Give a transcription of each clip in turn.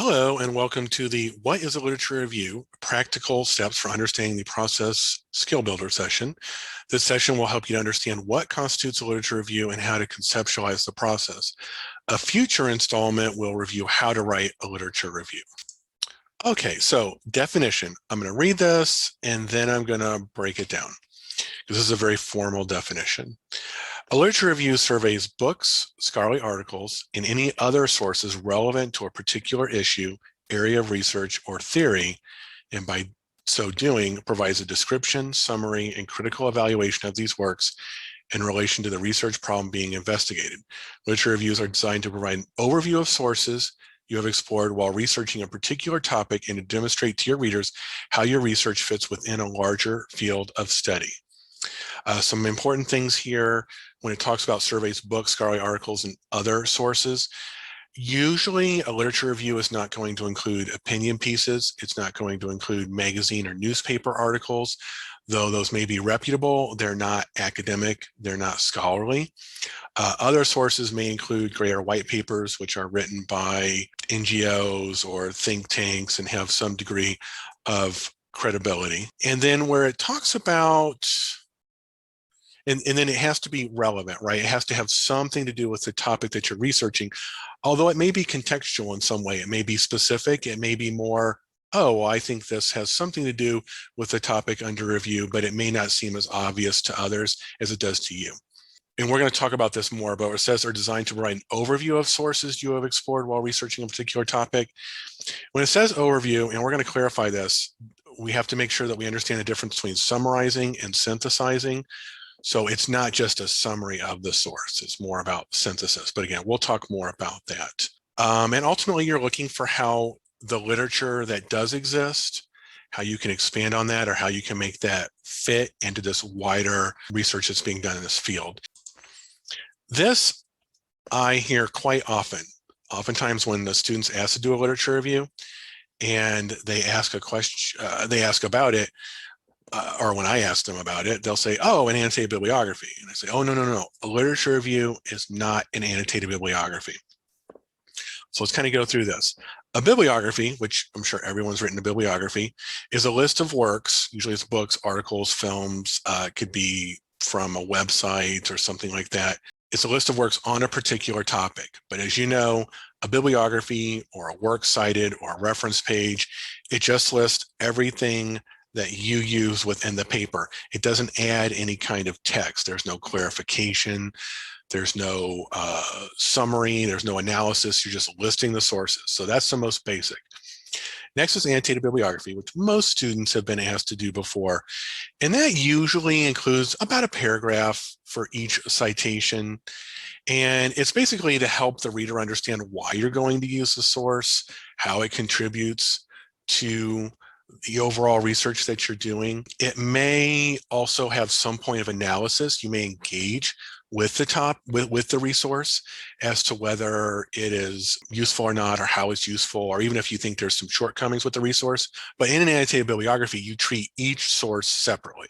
Hello, and welcome to the What is a Literature Review? Practical Steps for Understanding the Process Skill Builder session. This session will help you to understand what constitutes a literature review and how to conceptualize the process. A future installment will review how to write a literature review. Okay, so definition. I'm going to read this and then I'm going to break it down. This is a very formal definition. A literature review surveys books, scholarly articles, and any other sources relevant to a particular issue, area of research, or theory, and by so doing, provides a description, summary, and critical evaluation of these works in relation to the research problem being investigated. Literature reviews are designed to provide an overview of sources you have explored while researching a particular topic and to demonstrate to your readers how your research fits within a larger field of study. Some important things here when it talks about surveys, books, scholarly articles, and other sources. Usually a literature review is not going to include opinion pieces. It's not going to include magazine or newspaper articles, though those may be reputable. They're not academic. They're not scholarly. Other sources may include gray or white papers, which are written by NGOs or think tanks and have some degree of credibility. And then where it talks about and then it has to be relevant, right? It has to have something to do with the topic that you're researching, although it may be contextual in some way. It may be specific. It may be more, oh, well, I think this has something to do with the topic under review, but it may not seem as obvious to others as it does to you. And we're going to talk about this more, but it says they're designed to provide an overview of sources you have explored while researching a particular topic. When it says overview, and we're going to clarify this, we have to make sure that we understand the difference between summarizing and synthesizing. So it's not just a summary of the source, it's more about synthesis. But again, we'll talk more about that. And ultimately, you're looking for how the literature that does exist, how you can expand on that or how you can make that fit into this wider research that's being done in this field. This I hear quite often. Oftentimes when the students ask to do a literature review and they ask a question, they ask about it, or when I ask them about it, they'll say, oh, an annotated bibliography. And I say, oh, no. A literature review is not an annotated bibliography. So let's kind of go through this. A bibliography, which I'm sure everyone's written a bibliography, is a list of works, usually it's books, articles, films, could be from a website or something like that. It's a list of works on a particular topic. But as you know, a bibliography or a works cited or a reference page, it just lists everything that you use within the paper. It doesn't add any kind of text. There's no clarification. There's no summary. There's no analysis. You're just listing the sources. So that's the most basic. Next is annotated bibliography, which most students have been asked to do before. And that usually includes about a paragraph for each citation. And it's basically to help the reader understand why you're going to use the source, how it contributes to the overall research that you're doing. It may also have some point of analysis. You may engage with the resource as to whether it is useful or not, or how it's useful, or even if you think there's some shortcomings with the resource. But in an annotated bibliography, you treat each source separately.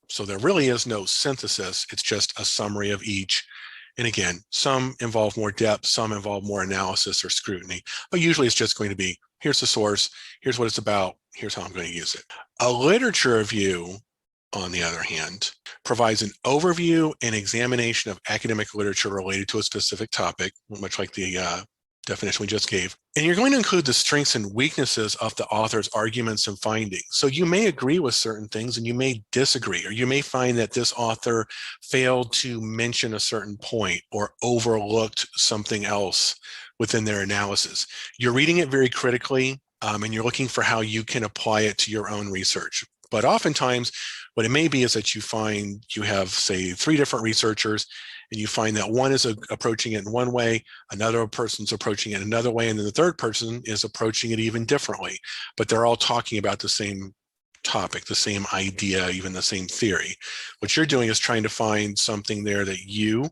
So there really is no synthesis. It's just a summary of each. And again, some involve more depth, some involve more analysis or scrutiny, but usually it's just going to be, here's the source, here's what it's about, here's how I'm going to use it. A literature review, on the other hand, provides an overview and examination of academic literature related to a specific topic, much like the definition we just gave. And you're going to include the strengths and weaknesses of the author's arguments and findings. So you may agree with certain things and you may disagree, or you may find that this author failed to mention a certain point or overlooked something else within their analysis. You're reading it very critically, and you're looking for how you can apply it to your own research. But oftentimes, what it may be is that you find you have, say, 3 different researchers, and you find that one is approaching it in one way, another person's approaching it another way, and then the third person is approaching it even differently. But they're all talking about the same topic, the same idea, even the same theory. What you're doing is trying to find something there that you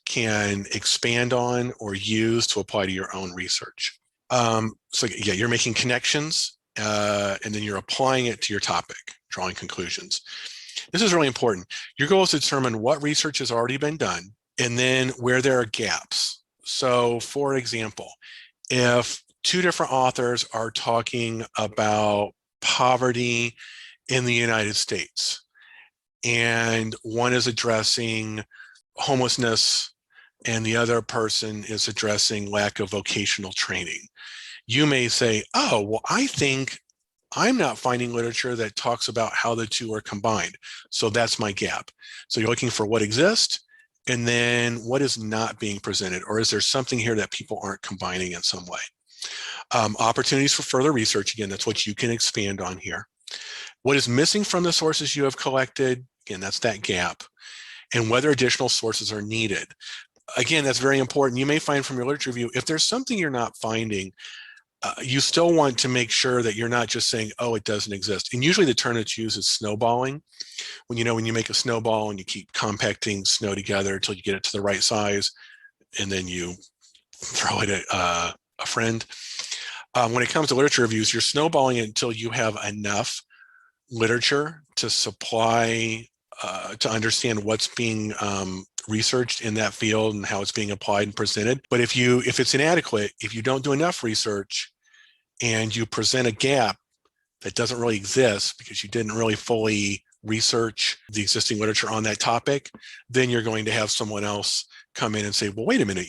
can expand on or use to apply to your own research. So yeah, you're making connections, and then you're applying it to your topic, drawing conclusions. This is really important. Your goal is to determine what research has already been done and then where there are gaps. So for example, if two different authors are talking about poverty in the United States. And one is addressing homelessness and the other person is addressing lack of vocational training. You may say, oh, well, I think I'm not finding literature that talks about how the two are combined. So that's my gap. So you're looking for what exists and then what is not being presented, or is there something here that people aren't combining in some way? Opportunities for further research, again, that's what you can expand on here. What is missing from the sources you have collected? Again, that's that gap. And whether additional sources are needed. Again, that's very important. You may find from your literature review, if there's something you're not finding, you still want to make sure that you're not just saying, oh, it doesn't exist. And usually the term that's used is snowballing. When you make a snowball and you keep compacting snow together until you get it to the right size, and then you throw it at a friend. When it comes to literature reviews, you're snowballing it until you have enough literature to supply, to understand what's being researched in that field and how it's being applied and presented. But if it's inadequate, if you don't do enough research and you present a gap that doesn't really exist because you didn't really fully research the existing literature on that topic, then you're going to have someone else come in and say, well, wait a minute,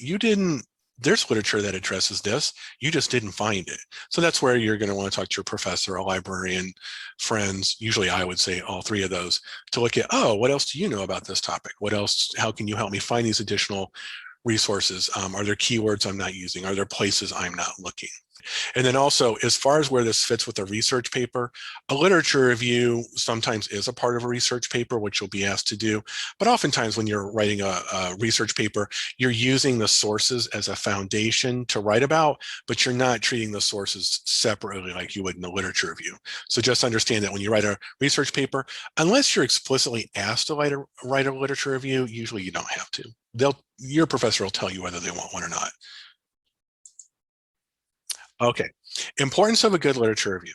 there's literature that addresses this, you just didn't find it. So that's where you're going to want to talk to your professor, a librarian, friends, usually I would say all three of those, to look at, oh, what else do you know about this topic? What else, how can you help me find these additional resources? Are there keywords I'm not using? Are there places I'm not looking? And then also, as far as where this fits with a research paper, a literature review sometimes is a part of a research paper, which you'll be asked to do. But oftentimes when you're writing a research paper, you're using the sources as a foundation to write about, but you're not treating the sources separately like you would in a literature review. So just understand that when you write a research paper, unless you're explicitly asked to write a literature review, usually you don't have to. Your professor will tell you whether they want one or not. Okay, importance of a good literature review.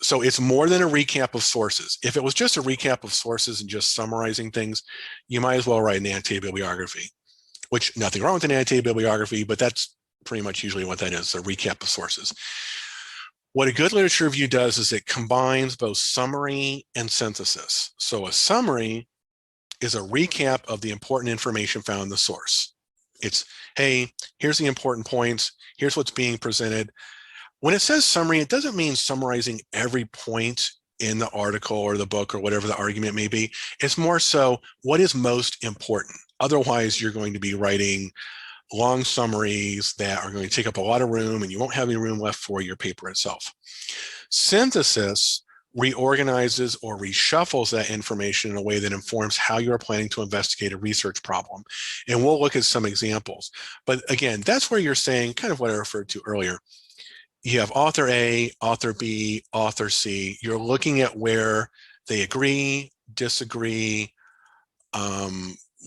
So it's more than a recap of sources. If it was just a recap of sources and just summarizing things, you might as well write an annotated bibliography, which nothing wrong with an annotated bibliography, but that's pretty much usually what that is, a recap of sources. What a good literature review does is it combines both summary and synthesis. So a summary is a recap of the important information found in the source. It's, hey, here's the important points. Here's what's being presented. When it says summary, it doesn't mean summarizing every point in the article or the book or whatever the argument may be. It's more so what is most important. Otherwise, you're going to be writing long summaries that are going to take up a lot of room and you won't have any room left for your paper itself. Synthesis reorganizes or reshuffles that information in a way that informs how you are planning to investigate a research problem. And we'll look at some examples. But again, that's where you're saying kind of what I referred to earlier. You have author A, author B, author C. You're looking at where they agree, disagree,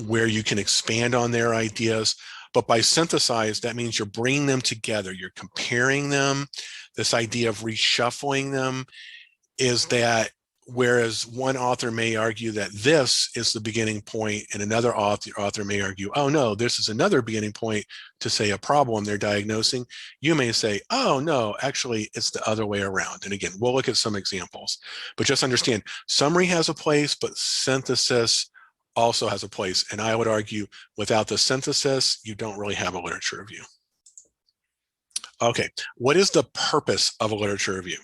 where you can expand on their ideas. But by synthesize, that means you're bringing them together. You're comparing them. This idea of reshuffling them is that whereas one author may argue that this is the beginning point and another author may argue, oh no, this is another beginning point to say a problem they're diagnosing, you may say, oh no, actually it's the other way around. And again, we'll look at some examples, but just understand summary has a place, but synthesis also has a place. And I would argue without the synthesis, you don't really have a literature review. Okay, what is the purpose of a literature review?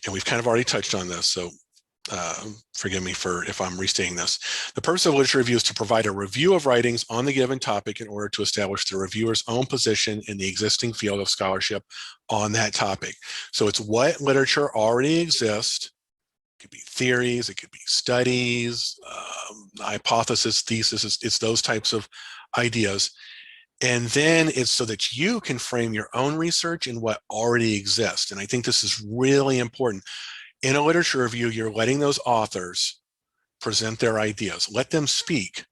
And we've kind of already touched on this, so forgive me for if I'm restating this. The purpose of literature review is to provide a review of writings on the given topic in order to establish the reviewer's own position in the existing field of scholarship on that topic. So it's what literature already exists. It could be theories, it could be studies, hypothesis, thesis, it's those types of ideas. And then it's so that you can frame your own research in what already exists. And I think this is really important. In a literature review, you're letting those authors present their ideas, let them speak.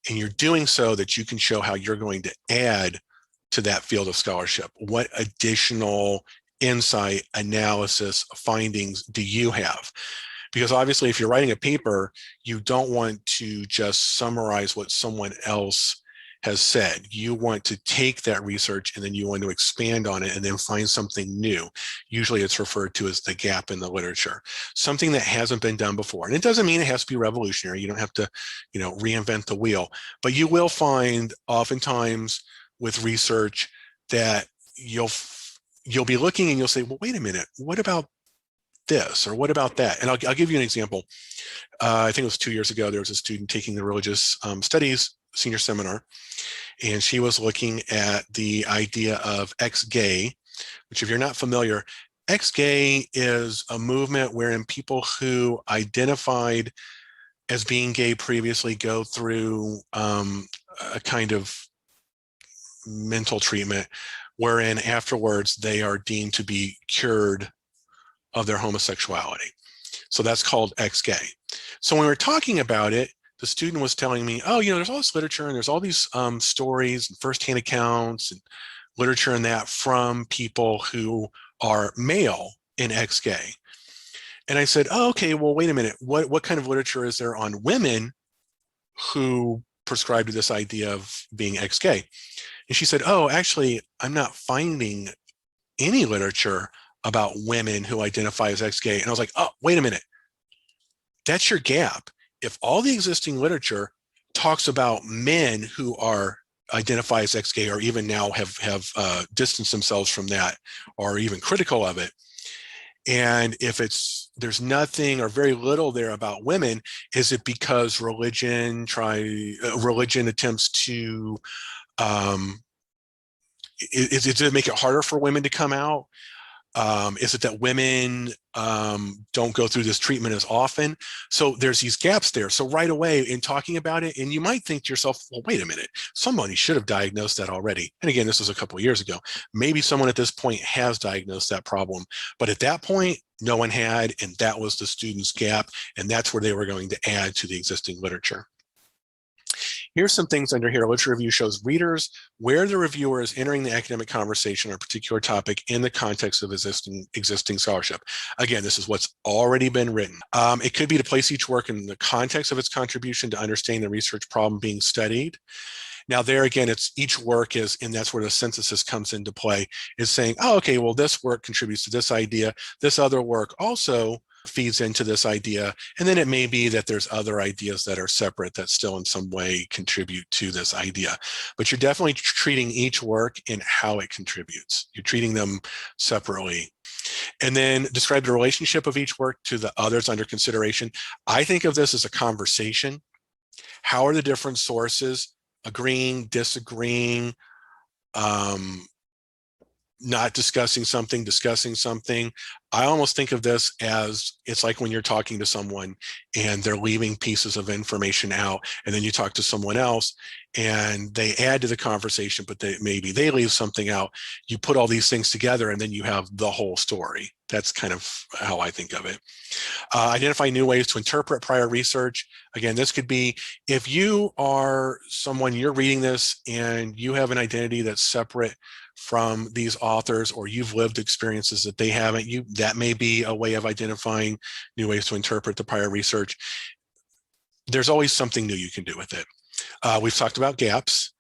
And you're doing so that you can show how you're going to add to that field of scholarship. What additional insight, analysis, findings do you have? Because obviously, if you're writing a paper, you don't want to just summarize what someone else has said. You want to take that research and then you want to expand on it and then find something new. Usually it's referred to as the gap in the literature, something that hasn't been done before. And it doesn't mean it has to be revolutionary. You don't have to, reinvent the wheel, but you will find oftentimes with research that you'll be looking and you'll say, well, wait a minute, what about this or what about that? And I'll give you an example. I think it was 2 years ago, there was a student taking the religious studies senior seminar, and she was looking at the idea of ex-gay, which if you're not familiar, ex-gay is a movement wherein people who identified as being gay previously go through a kind of mental treatment wherein afterwards they are deemed to be cured of their homosexuality. So that's called ex-gay. So when we were talking about it, the student was telling me, oh, there's all this literature and there's all these stories and firsthand accounts and literature and that from people who are male and ex-gay. And I said, oh, okay, well, wait a minute. What kind of literature is there on women who prescribe to this idea of being ex-gay? And she said, oh, actually, I'm not finding any literature about women who identify as ex-gay. And I was like, oh, wait a minute. That's your gap. If all the existing literature talks about men who are identify as ex-gay or even now have distanced themselves from that or even critical of it, and if there's nothing or very little there about women, is it because religion attempts to is it to make it harder for women to come out? Is it that women don't go through this treatment as often? So there's these gaps there. So right away in talking about it, and you might think to yourself, well, wait a minute, somebody should have diagnosed that already. And again, this was a couple of years ago. Maybe someone at this point has diagnosed that problem, but at that point, no one had, and that was the student's gap, and that's where they were going to add to the existing literature. Here's some things under here. Literature review shows readers where the reviewer is entering the academic conversation on a particular topic in the context of existing scholarship. Again, this is what's already been written. It could be to place each work in the context of its contribution to understanding the research problem being studied. Now there again, it's each work is, and that's where the synthesis comes into play, is saying, oh, okay, well, this work contributes to this idea. This other work also feeds into this idea. And then it may be that there's other ideas that are separate that still in some way contribute to this idea. But you're definitely treating each work in how it contributes. You're treating them separately. And then describe the relationship of each work to the others under consideration. I think of this as a conversation. How are the different sources agreeing, disagreeing, not discussing something, discussing something? I almost think of this as, it's like when you're talking to someone and they're leaving pieces of information out, and then you talk to someone else and they add to the conversation, but maybe they leave something out. You put all these things together and then you have the whole story. That's kind of how I think of it. Identify new ways to interpret prior research. Again, this could be, if you are someone, you're reading this and you have an identity that's separate from these authors, or you've lived experiences that they haven't, that may be a way of identifying new ways to interpret the prior research. There's always something new you can do with it. We've talked about gaps.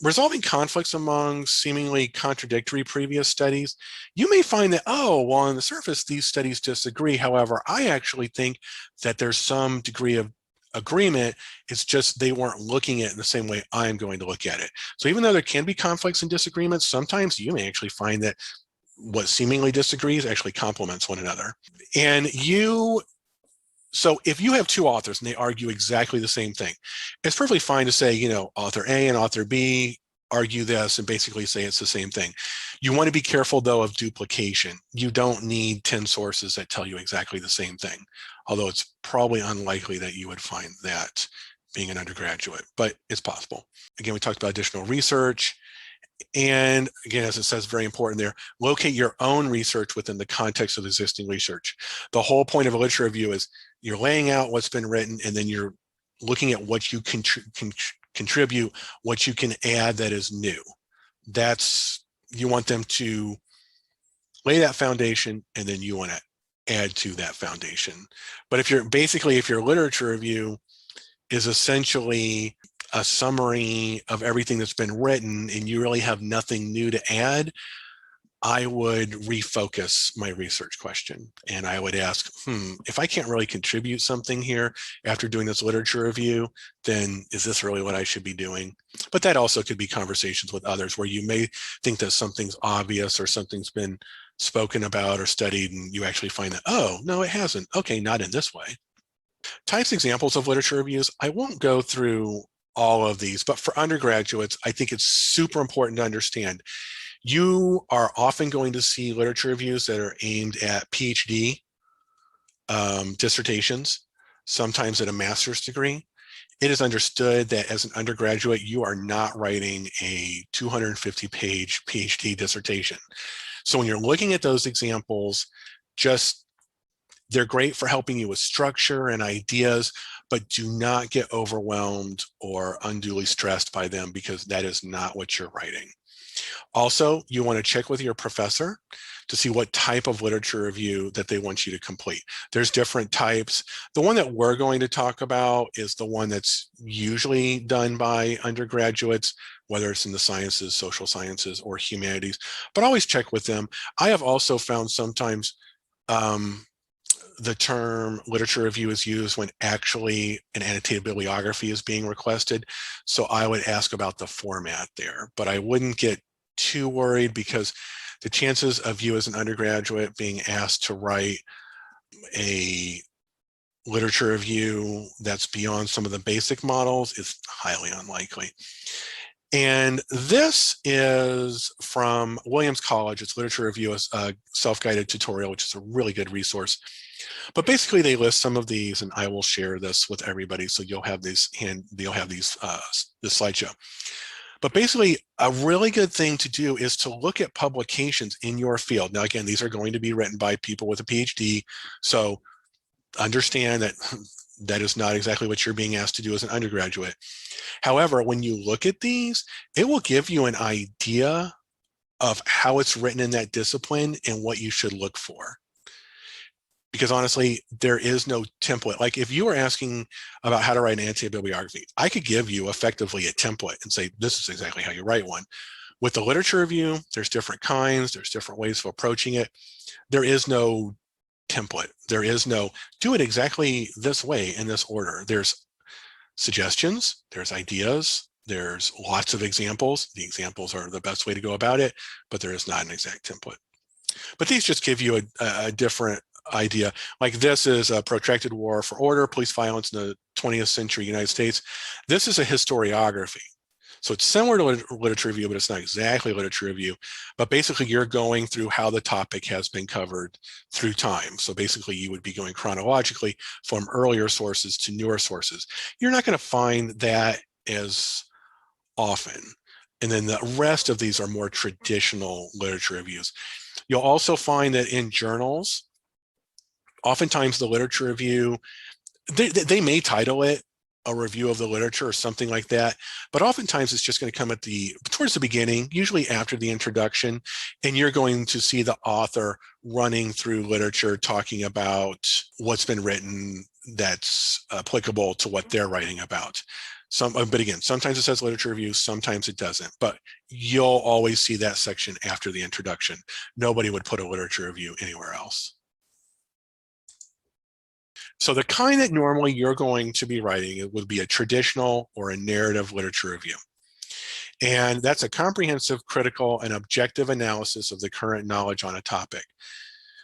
Resolving conflicts among seemingly contradictory previous studies. You may find that, oh, well, on the surface, these studies disagree. However, I actually think that there's some degree of agreement. It's just they weren't looking at it in the same way I'm going to look at it. So even though there can be conflicts and disagreements, sometimes you may actually find that what seemingly disagrees actually complements one another. So if you have two authors and they argue exactly the same thing, it's perfectly fine to say, author A and author B argue this and basically say it's the same thing. You want to be careful, though, of duplication. You don't need 10 sources that tell you exactly the same thing, although it's probably unlikely that you would find that being an undergraduate, but it's possible. Again, we talked about additional research. And again, as it says, very important there, locate your own research within the context of existing research. The whole point of a literature review is you're laying out what's been written, and then you're looking at what you can contribute, what you can add that is new. You want them to lay that foundation, and then you want to add to that foundation. But if your literature review is essentially a summary of everything that's been written and you really have nothing new to add, I would refocus my research question and I would ask, if I can't really contribute something here after doing this literature review, then is this really what I should be doing? But that also could be conversations with others where you may think that something's obvious or something's been spoken about or studied and you actually find that, oh, no, it hasn't. Okay, not in this way. Types examples of literature reviews, I won't go through all of these, but for undergraduates, I think it's super important to understand you are often going to see literature reviews that are aimed at PhD dissertations, sometimes at a master's degree. It is understood that as an undergraduate, you are not writing a 250-page PhD dissertation. So when you're looking at those examples, they're great for helping you with structure and ideas, but do not get overwhelmed or unduly stressed by them because that is not what you're writing. Also, you want to check with your professor to see what type of literature review that they want you to complete. There's different types. The one that we're going to talk about is the one that's usually done by undergraduates, whether it's in the sciences, social sciences, or humanities, but always check with them. I have also found sometimes the term literature review is used when actually an annotated bibliography is being requested. So I would ask about the format there, but I wouldn't get too worried because the chances of you as an undergraduate being asked to write a literature review that's beyond some of the basic models is highly unlikely. And this is from Williams College. It's Literature Review, a self-guided tutorial, which is a really good resource. But basically, they list some of these, and I will share this with everybody, so you'll have these this slideshow. But basically, a really good thing to do is to look at publications in your field. Now, again, these are going to be written by people with a PhD, so understand that that is not exactly what you're being asked to do as an undergraduate. However, when you look at these, it will give you an idea of how it's written in that discipline and what you should look for. Because honestly, there is no template. Like if you were asking about how to write an annotated bibliography, I could give you effectively a template and say, this is exactly how you write one. With the literature review, there's different kinds, there's different ways of approaching it. There is no template. There is no, do it exactly this way in this order. There's suggestions, there's ideas, there's lots of examples. The examples are the best way to go about it, but there is not an exact template. But these just give you a different idea. Like this is a protracted war for order, police violence in the 20th century United States. This is a historiography. So it's similar to literature review, but it's not exactly literature review. But basically, you're going through how the topic has been covered through time. So basically, you would be going chronologically from earlier sources to newer sources. You're not going to find that as often. And then the rest of these are more traditional literature reviews. You'll also find that in journals, oftentimes the literature review, they may title it a review of the literature or something like that, but oftentimes it's just going to come towards the beginning, usually after the introduction, and you're going to see the author running through literature, talking about what's been written that's applicable to what they're writing about. But again, sometimes it says literature review, sometimes it doesn't, but you'll always see that section after the introduction. Nobody would put a literature review anywhere else. So the kind that normally you're going to be writing, it would be a traditional or a narrative literature review. And that's a comprehensive, critical, and objective analysis of the current knowledge on a topic.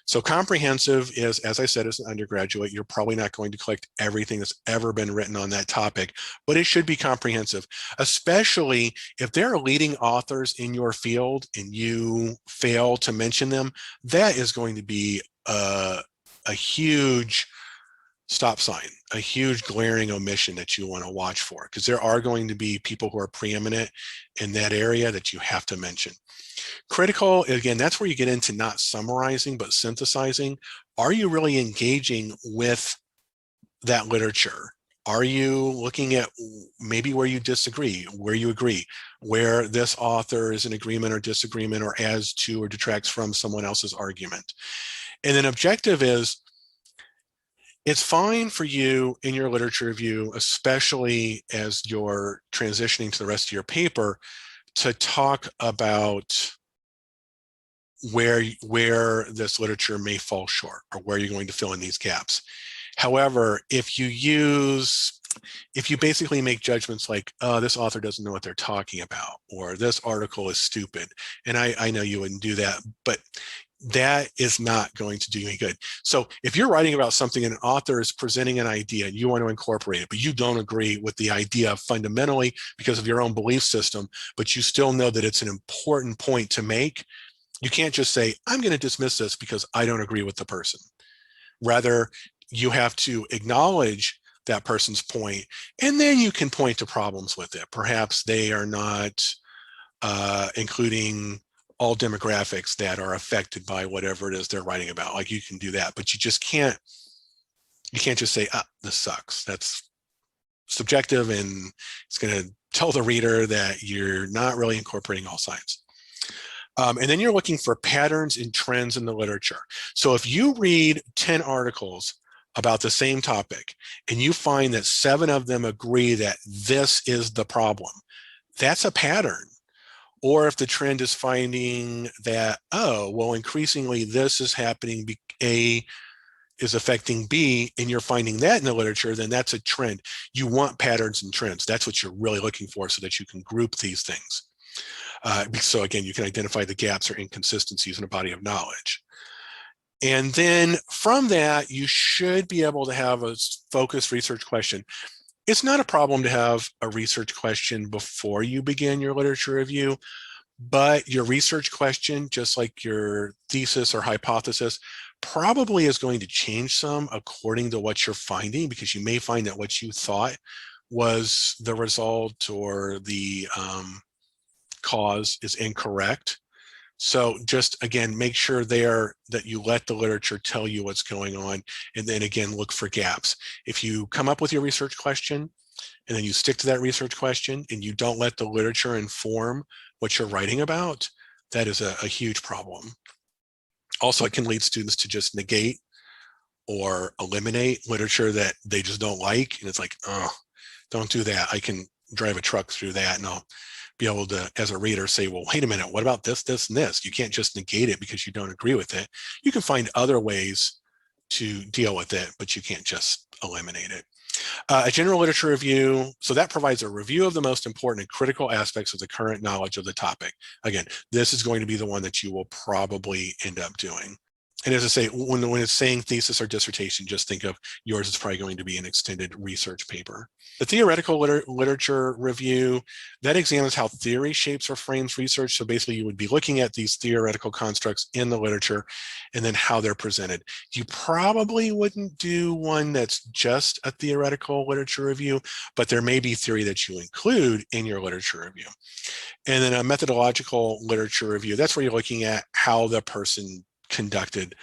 So comprehensive is, as I said, as an undergraduate, you're probably not going to collect everything that's ever been written on that topic, but it should be comprehensive, especially if there are leading authors in your field and you fail to mention them. That is going to be a huge stop sign, a huge glaring omission that you want to watch for, because there are going to be people who are preeminent in that area that you have to mention. Critical, again, that's where you get into not summarizing, but synthesizing. Are you really engaging with that literature? Are you looking at maybe where you disagree, where you agree, where this author is in agreement or disagreement or adds to or detracts from someone else's argument? And then objective is, It's fine for you in your literature review, especially as you're transitioning to the rest of your paper, to talk about where this literature may fall short or where you're going to fill in these gaps. However, if you basically make judgments like, oh, this author doesn't know what they're talking about, or this article is stupid, and I know you wouldn't do that, but that is not going to do any good. So if you're writing about something and an author is presenting an idea and you want to incorporate it, but you don't agree with the idea fundamentally because of your own belief system, but you still know that it's an important point to make, you can't just say, I'm going to dismiss this because I don't agree with the person. Rather, you have to acknowledge that person's point, and then you can point to problems with it. Perhaps they are not including all demographics that are affected by whatever it is they're writing about. Like, you can do that, but you can't just say, this sucks. That's subjective, and it's going to tell the reader that you're not really incorporating all sides. And then you're looking for patterns and trends in the literature. So if you read 10 articles about the same topic and you find that 7 of them agree that this is the problem, that's a pattern. Or if the trend is finding that, oh, well, increasingly this is happening, A is affecting B, and you're finding that in the literature, then that's a trend. You want patterns and trends. That's what you're really looking for so that you can group these things. So again, you can identify the gaps or inconsistencies in a body of knowledge. And then from that, you should be able to have a focused research question. It's not a problem to have a research question before you begin your literature review, but your research question, just like your thesis or hypothesis, probably is going to change some according to what you're finding, because you may find that what you thought was the result or the cause is incorrect. So just, again, make sure there that you let the literature tell you what's going on, and then again, look for gaps. If you come up with your research question and then you stick to that research question and you don't let the literature inform what you're writing about, that is a huge problem. Also, it can lead students to just negate or eliminate literature that they just don't like. And it's like, oh, don't do that. I can drive a truck through that and I'll be able to, as a reader, say, well, wait a minute, what about this, this, and this? You can't just negate it because you don't agree with it. You can find other ways to deal with it, but you can't just eliminate it. A general literature review, so that provides a review of the most important and critical aspects of the current knowledge of the topic. Again, this is going to be the one that you will probably end up doing. And as I say, when it's saying thesis or dissertation, just think of yours is probably going to be an extended research paper. The theoretical literature review, that examines how theory shapes or frames research. So basically, you would be looking at these theoretical constructs in the literature and then how they're presented. You probably wouldn't do one that's just a theoretical literature review, but there may be theory that you include in your literature review. And then a methodological literature review, that's where you're looking at how the person conducted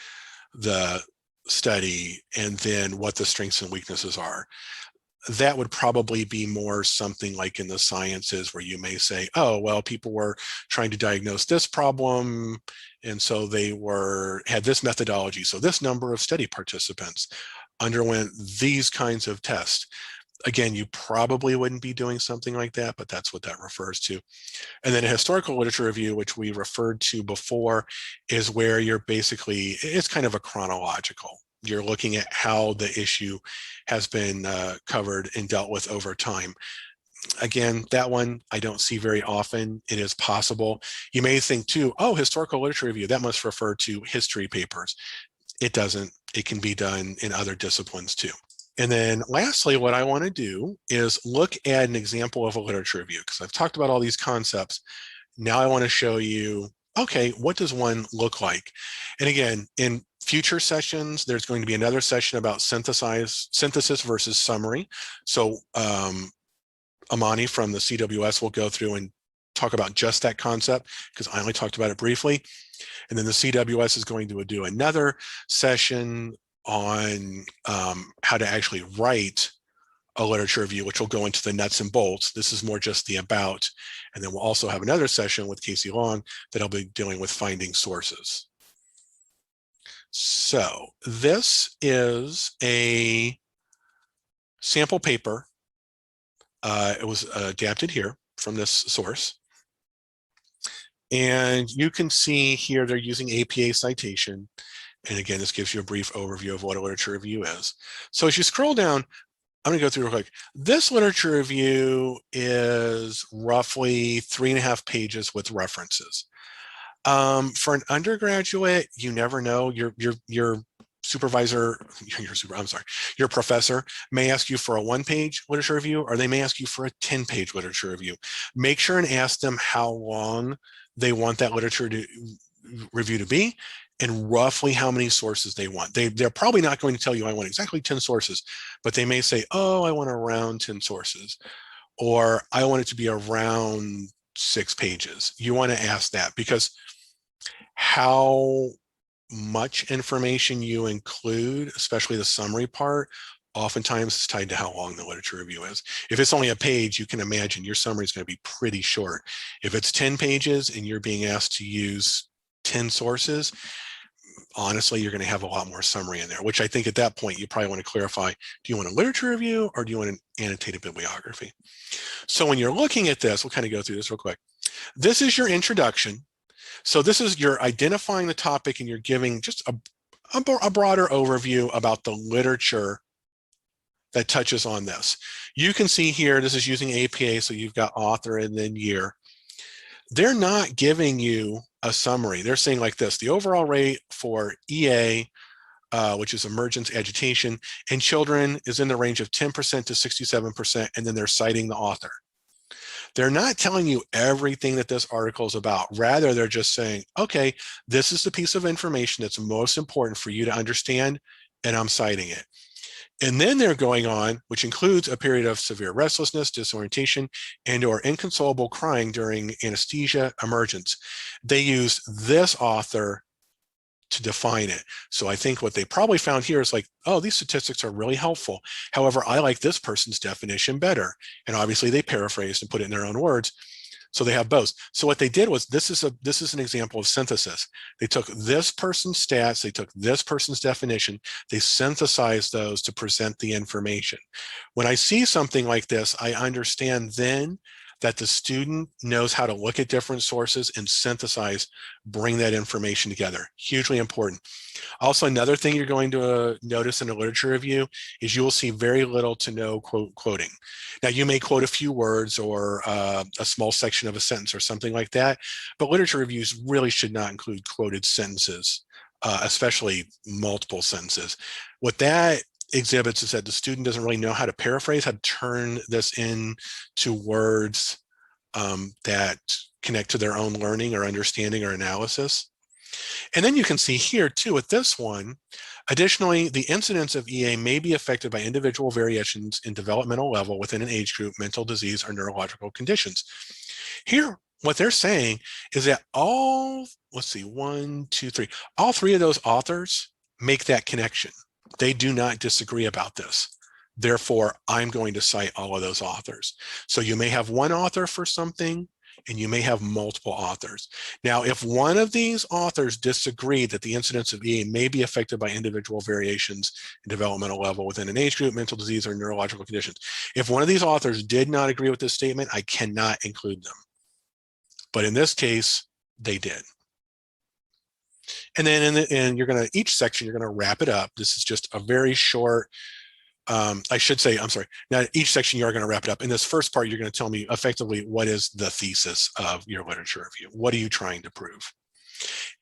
the study and then what the strengths and weaknesses are. That would probably be more something like in the sciences, where you may say, oh, well, people were trying to diagnose this problem, and so they had this methodology. So this number of study participants underwent these kinds of tests. Again, you probably wouldn't be doing something like that, but that's what that refers to. And then a historical literature review, which we referred to before, is where you're basically, it's kind of a chronological. You're looking at how the issue has been covered and dealt with over time. Again, that one I don't see very often. It is possible. You may think too, oh, historical literature review, that must refer to history papers. It doesn't. It can be done in other disciplines too. And then lastly, what I want to do is look at an example of a literature review, because I've talked about all these concepts. Now I want to show you, okay, what does one look like? And again, in future sessions, there's going to be another session about synthesis versus summary. So Amani from the CWS will go through and talk about just that concept, because I only talked about it briefly. And then the CWS is going to do another session on how to actually write a literature review, which will go into the nuts and bolts. This is more just the about. And then we'll also have another session with Casey Long that'll be dealing with finding sources. So this is a sample paper. It was adapted here from this source. And you can see here they're using APA citation. And again, this gives you a brief overview of what a literature review is. So as you scroll down, I'm going to go through real quick. This literature review is roughly 3.5 pages with references. For an undergraduate, you never know. Your supervisor, your professor may ask you for a 1-page literature review, or they may ask you for a 10-page literature review. Make sure and ask them how long they want that literature review to be, and roughly how many sources they want. They're probably not going to tell you I want exactly 10 sources, but they may say, oh, I want around 10 sources, or I want it to be around 6 pages. You want to ask that, because how much information you include, especially the summary part, oftentimes is tied to how long the literature review is. If it's only a page, you can imagine your summary is going to be pretty short. If it's 10 pages and you're being asked to use 10 sources, honestly, you're going to have a lot more summary in there, which I think at that point, you probably want to clarify, do you want a literature review or do you want an annotated bibliography? So when you're looking at this, we'll kind of go through this real quick. This is your introduction. So this is, you're identifying the topic and you're giving just a broader overview about the literature that touches on this. You can see here, this is using APA, so you've got author and then year. They're not giving you a summary. They're saying like this: the overall rate for EA, which is emergence agitation, in children is in the range of 10% to 67%, and then they're citing the author. They're not telling you everything that this article is about. Rather, they're just saying, okay, this is the piece of information that's most important for you to understand, and I'm citing it. And then they're going on, which includes a period of severe restlessness, disorientation, and or inconsolable crying during anesthesia emergence. They use this author to define it. So I think what they probably found here is like, oh, these statistics are really helpful. However, I like this person's definition better. And obviously they paraphrased and put it in their own words. So they have both. So what they did was, this is an example of synthesis. They took this person's stats, they took this person's definition, they synthesized those to present the information. When I see something like this, I understand then that the student knows how to look at different sources and synthesize, bring that information together. Hugely important. Also, another thing you're going to notice in a literature review is you will see very little to no quoting. Now, you may quote a few words or a small section of a sentence or something like that, but literature reviews really should not include quoted sentences, especially multiple sentences. What that exhibits is that the student doesn't really know how to paraphrase, how to turn this into words that connect to their own learning or understanding or analysis. And then you can see here too with this one, additionally, the incidence of EA may be affected by individual variations in developmental level within an age group, mental disease, or neurological conditions. Here, what they're saying is that all, let's see, 1, 2, 3, all 3 of those authors make that connection. They do not disagree about this. Therefore, I'm going to cite all of those authors. So you may have one author for something, and you may have multiple authors. Now, if one of these authors disagree that the incidence of EA may be affected by individual variations in developmental level within an age group, mental disease, or neurological conditions, if one of these authors did not agree with this statement, I cannot include them. But in this case, they did. And then you're going to, each section, you're going to wrap it up. This is just a very short, I should say, I'm sorry. Now, each section you are going to wrap it up. In this first part, you're going to tell me effectively what is the thesis of your literature review. What are you trying to prove?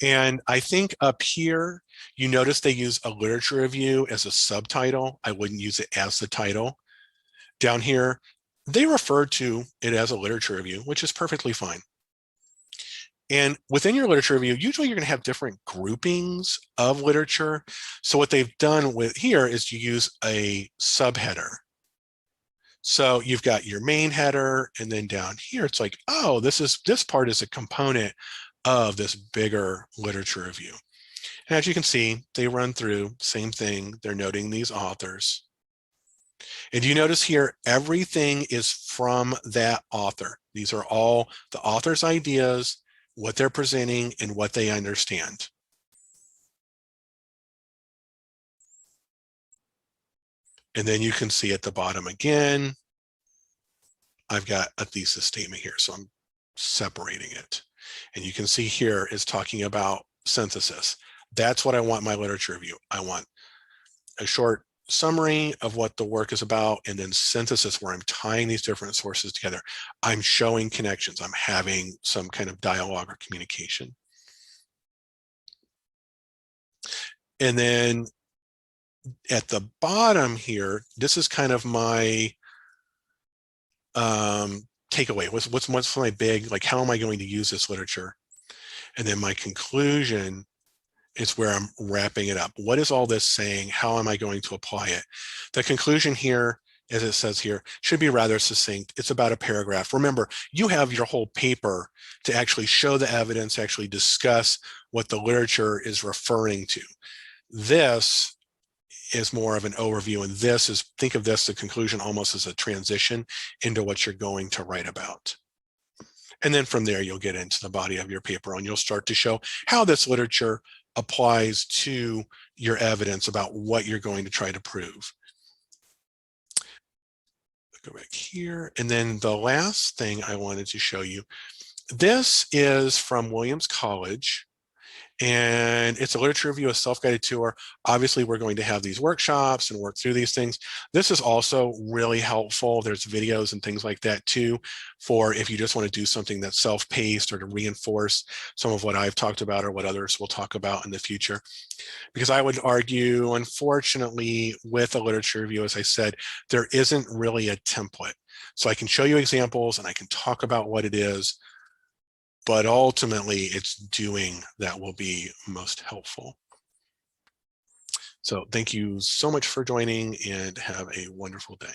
And I think up here, you notice they use a literature review as a subtitle. I wouldn't use it as the title. Down here, they refer to it as a literature review, which is perfectly fine. And within your literature review, usually you're going to have different groupings of literature. So what they've done with here is you use a subheader. So you've got your main header, and then down here, it's like, oh, this part is a component of this bigger literature review. And as you can see, they run through, same thing. They're noting these authors. And you notice here, everything is from that author. These are all the author's ideas, what they're presenting, and what they understand. And then you can see at the bottom again, I've got a thesis statement here. So I'm separating it. And you can see here is talking about synthesis. That's what I want my literature review. I want a short summary of what the work is about, and then synthesis where I'm tying these different sources together. I'm showing connections. I'm having some kind of dialogue or communication. And then at the bottom here, this is kind of my takeaway. What's my big, like, how am I going to use this literature? And then my conclusion is where I'm wrapping it up. What is all this saying? How am I going to apply it? The conclusion here, as it says here, should be rather succinct. It's about a paragraph. Remember, you have your whole paper to actually show the evidence, actually discuss what the literature is referring to. This is more of an overview, and this is, think of this, the conclusion, almost as a transition into what you're going to write about. And then from there, you'll get into the body of your paper, and you'll start to show how this literature applies to your evidence about what you're going to try to prove. Go back here. And then the last thing I wanted to show you, this is from Williams College, and it's a literature review, a self-guided tour. Obviously, we're going to have these workshops and work through these things. This is also really helpful. There's videos and things like that too, for if you just want to do something that's self-paced or to reinforce some of what I've talked about or what others will talk about in the future. Because I would argue, unfortunately, with a literature review, as I said, there isn't really a template. So I can show you examples and I can talk about what it is, but ultimately it's doing that will be most helpful. So thank you so much for joining, and have a wonderful day.